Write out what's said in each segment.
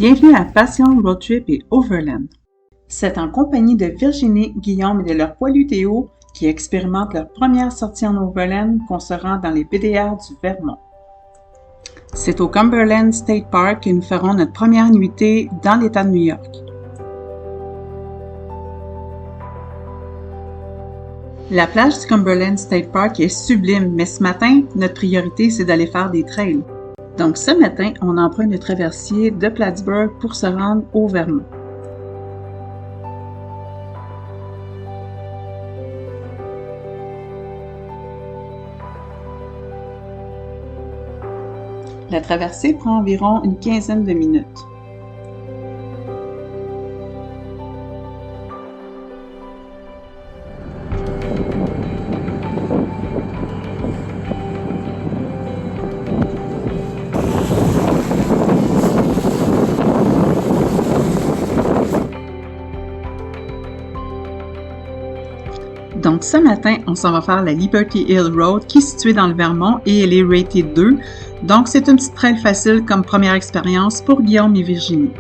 Bienvenue à Passion Road Trip et Overland. C'est en compagnie de Virginie, Guillaume et de leur poilu Théo qui expérimentent leur première sortie en Overland qu'on se rend dans les BDR du Vermont. C'est au Cumberland State Park que nous ferons notre première nuitée dans l'État de New York. La plage du Cumberland State Park est sublime, mais ce matin, notre priorité, c'est d'aller faire des trails. Donc ce matin, on emprunte le traversier de Plattsburgh pour se rendre au Vermont. La traversée prend environ une quinzaine de minutes. Donc ce matin, on s'en va faire la Liberty Hill Road qui est située dans le Vermont et elle est ratée 2. Donc c'est une petite trail facile comme première expérience pour Guillaume et Virginie.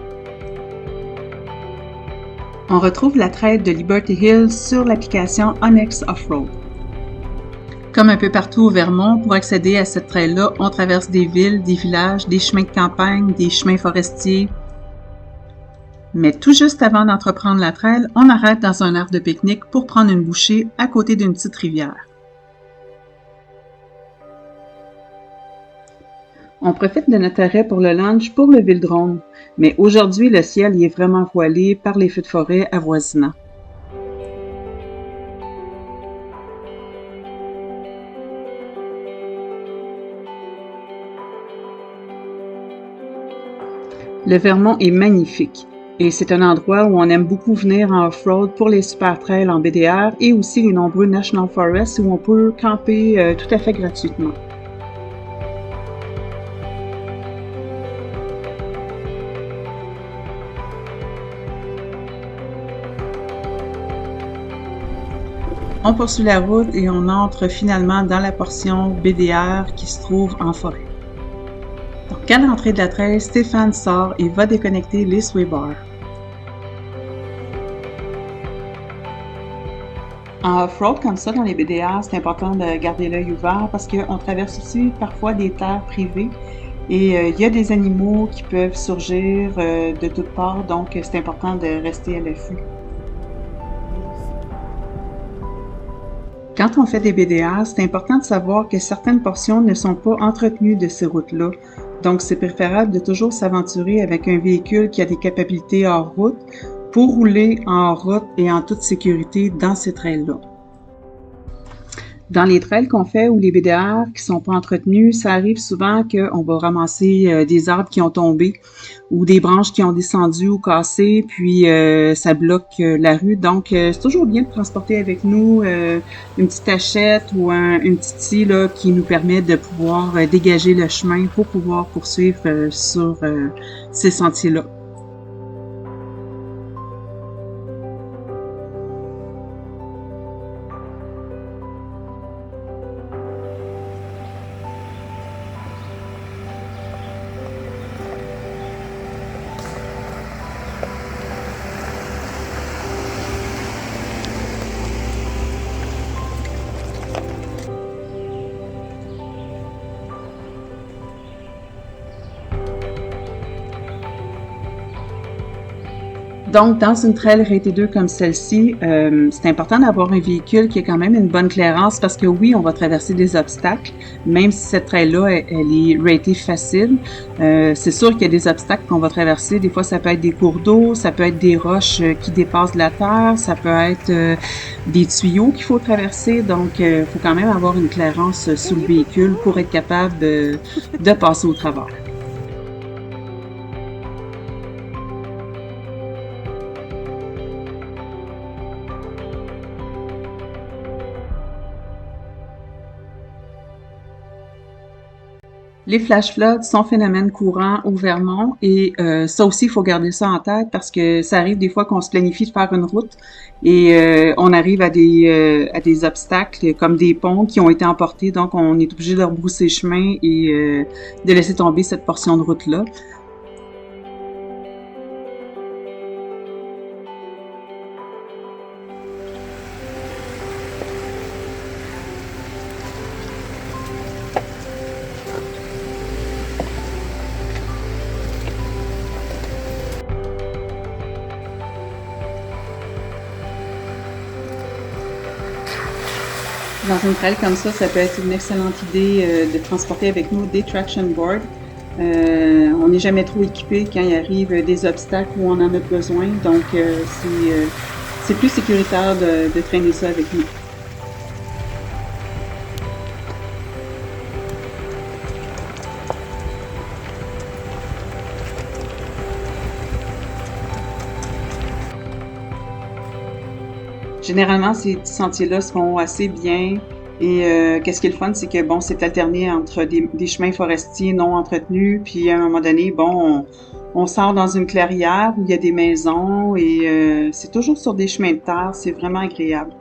On retrouve la trail de Liberty Hill sur l'application Onyx Offroad. Comme un peu partout au Vermont, pour accéder à cette trail-là, on traverse des villes, des villages, des chemins de campagne, des chemins forestiers. Mais tout juste avant d'entreprendre la trail, on arrête dans un aire de pique-nique pour prendre une bouchée à côté d'une petite rivière. On profite de notre arrêt pour le lunch pour lever le drone, mais aujourd'hui le ciel y est vraiment voilé par les feux de forêt avoisinants. Le Vermont est magnifique. Et c'est un endroit où on aime beaucoup venir en off-road pour les super trails en BDR et aussi les nombreux National Forests où on peut camper tout à fait gratuitement. On poursuit la route et on entre finalement dans la portion BDR qui se trouve en forêt. Donc à l'entrée de la trail, Stéphane sort et va déconnecter les sway bars. En off-road comme ça, dans les BDR, c'est important de garder l'œil ouvert parce qu'on traverse aussi parfois des terres privées et il y a des animaux qui peuvent surgir de toutes parts, donc c'est important de rester à l'affût. Quand on fait des BDR, c'est important de savoir que certaines portions ne sont pas entretenues de ces routes-là. Donc, c'est préférable de toujours s'aventurer avec un véhicule qui a des capacités hors route pour rouler en route et en toute sécurité dans ces trails-là. Dans les trails qu'on fait ou les BDR qui sont pas entretenus, ça arrive souvent qu'on va ramasser des arbres qui ont tombé ou des branches qui ont descendu ou cassé, puis ça bloque la rue. Donc, c'est toujours bien de transporter avec nous une petite hachette ou une petite scie là, qui nous permet de pouvoir dégager le chemin pour pouvoir poursuivre sur ces sentiers-là. Donc, dans une trail ratée 2 comme celle-ci, c'est important d'avoir un véhicule qui a quand même une bonne clairance parce que oui, on va traverser des obstacles, même si cette trail-là, elle est ratée facile. C'est sûr qu'il y a des obstacles qu'on va traverser. Des fois, ça peut être des cours d'eau, ça peut être des roches qui dépassent la terre, ça peut être des tuyaux qu'il faut traverser. Donc, il faut quand même avoir une clairance sous le véhicule pour être capable de passer au travers. Les flash floods sont phénomènes courants au Vermont et ça aussi, il faut garder ça en tête parce que ça arrive des fois qu'on se planifie de faire une route et on arrive à des obstacles comme des ponts qui ont été emportés, donc on est obligé de rebrousser chemin et de laisser tomber cette portion de route-là. Dans une trail comme ça peut être une excellente idée de transporter avec nous des traction boards. On n'est jamais trop équipé quand il arrive des obstacles où on en a besoin, donc c'est plus sécuritaire de traîner ça avec nous. Généralement, ces sentiers-là seront assez bien. Et qu'est-ce qui est le fun, c'est que bon, c'est alterné entre des chemins forestiers non entretenus, puis à un moment donné, bon, on sort dans une clairière où il y a des maisons et c'est toujours sur des chemins de terre, c'est vraiment agréable.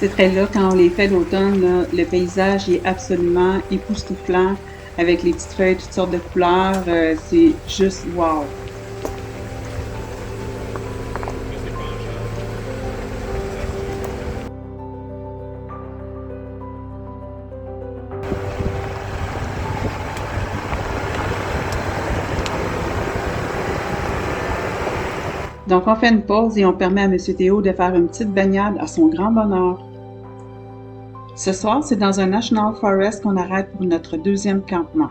Ces trails-là, quand on les fait l'automne, là, le paysage est absolument époustouflant avec les petites feuilles, toutes sortes de couleurs. C'est juste wow! Donc, on fait une pause et on permet à Monsieur Théo de faire une petite baignade à son grand bonheur. Ce soir, c'est dans un National Forest qu'on arrête pour notre deuxième campement.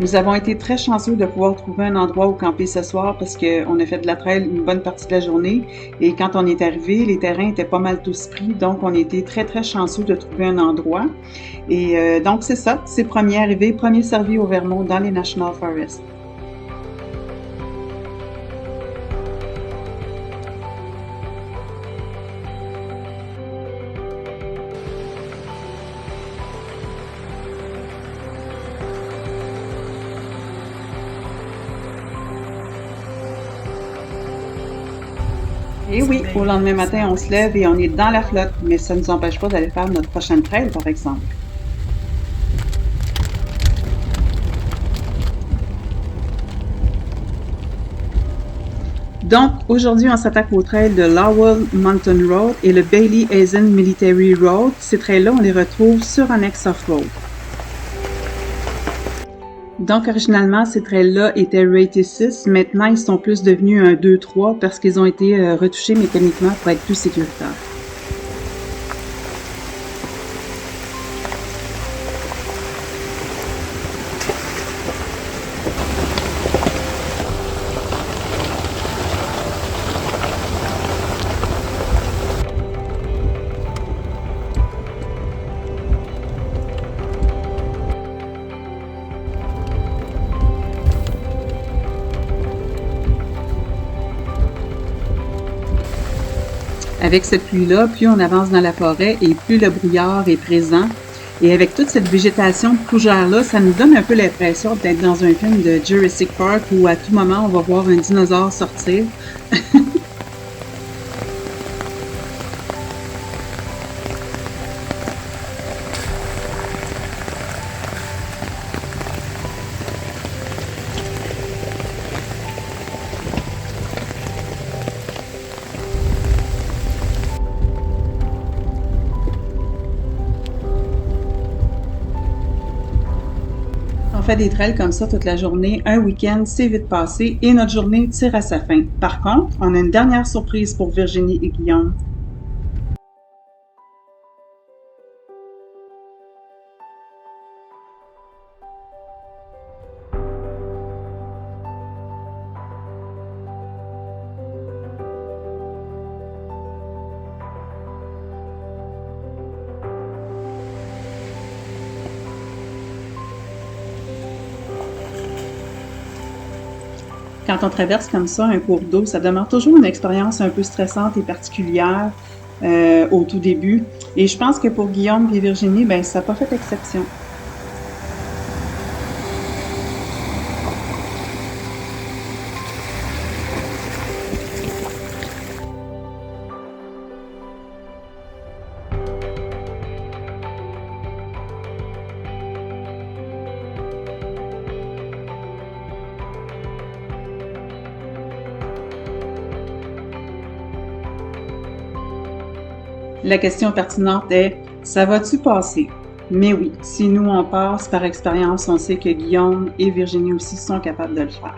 Nous avons été très chanceux de pouvoir trouver un endroit où camper ce soir parce qu'on a fait de la trail une bonne partie de la journée et quand on est arrivé, les terrains étaient pas mal tous pris, donc on était très très chanceux de trouver un endroit. Et donc c'est ça, c'est premier arrivé, premier servi au Vermont dans les National Forests. Et oui, au lendemain matin, on se lève et on est dans la flotte, mais ça ne nous empêche pas d'aller faire notre prochaine trail, par exemple. Donc, aujourd'hui, on s'attaque au trail de Lowell Mountain Road et le Bailey Hazen Military Road. Ces trails-là, on les retrouve sur Annex Off-Road. Donc, originalement, ces trails-là étaient rated 6. Maintenant, ils sont plus devenus un 2-3 parce qu'ils ont été retouchés mécaniquement pour être plus sécuritaires. Avec cette pluie-là, plus on avance dans la forêt et plus le brouillard est présent. Et avec toute cette végétation de fougères-là, ça nous donne un peu l'impression d'être dans un film de Jurassic Park où à tout moment on va voir un dinosaure sortir. On fait des trails comme ça toute la journée, un week-end, c'est vite passé et notre journée tire à sa fin. Par contre, on a une dernière surprise pour Virginie et Guillaume. Quand on traverse comme ça un cours d'eau, ça demeure toujours une expérience un peu stressante et particulière au tout début. Et je pense que pour Guillaume et Virginie, ben ça n'a pas fait exception. La question pertinente est: ça va-tu passer? Mais oui, si nous on passe, par expérience, on sait que Guillaume et Virginie aussi sont capables de le faire.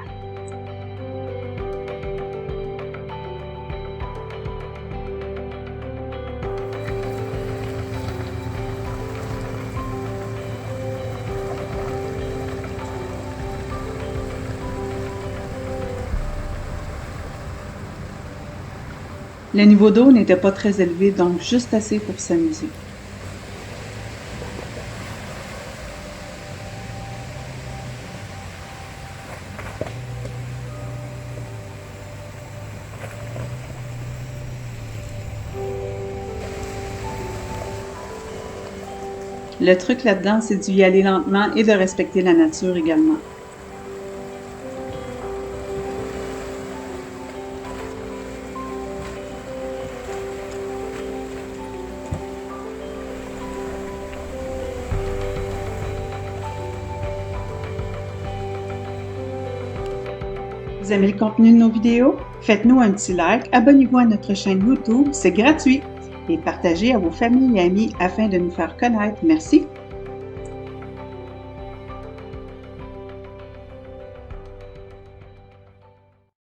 Le niveau d'eau n'était pas très élevé, donc juste assez pour s'amuser. Le truc là-dedans, c'est d'y aller lentement et de respecter la nature également. Vous aimez le contenu de nos vidéos? Faites-nous un petit like, abonnez-vous à notre chaîne YouTube, c'est gratuit, et partagez à vos familles et amis afin de nous faire connaître. Merci!